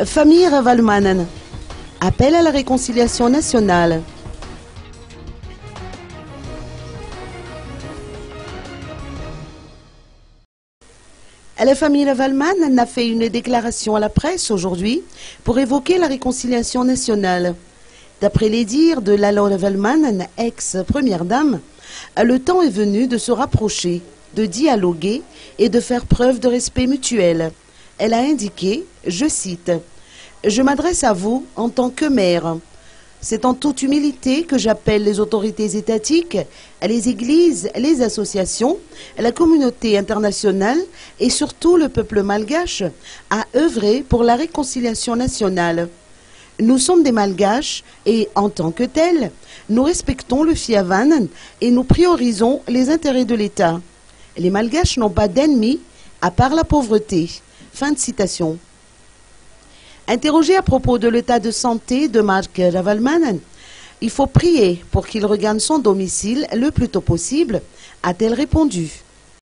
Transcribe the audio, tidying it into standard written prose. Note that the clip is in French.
Famille Ravalmanen. Appel à la réconciliation nationale. La famille Ravalmanen a fait une déclaration à la presse aujourd'hui pour évoquer la réconciliation nationale. D'après les dires de Lalo Ravalmanen, ex-première dame, le temps est venu de se rapprocher, de dialoguer et de faire preuve de respect mutuel. Elle a indiqué, je cite, « Je m'adresse à vous en tant que mère. C'est en toute humilité que j'appelle les autorités étatiques, les églises, les associations, la communauté internationale et surtout le peuple malgache à œuvrer pour la réconciliation nationale. Nous sommes des Malgaches et, en tant que tels, nous respectons le Fiavanen et nous priorisons les intérêts de l'État. Les Malgaches n'ont pas d'ennemis à part la pauvreté. » Fin de citation. Interrogé à propos de l'état de santé de Mark Ravalmanen, il faut prier pour qu'il regagne son domicile le plus tôt possible, a-t-elle répondu.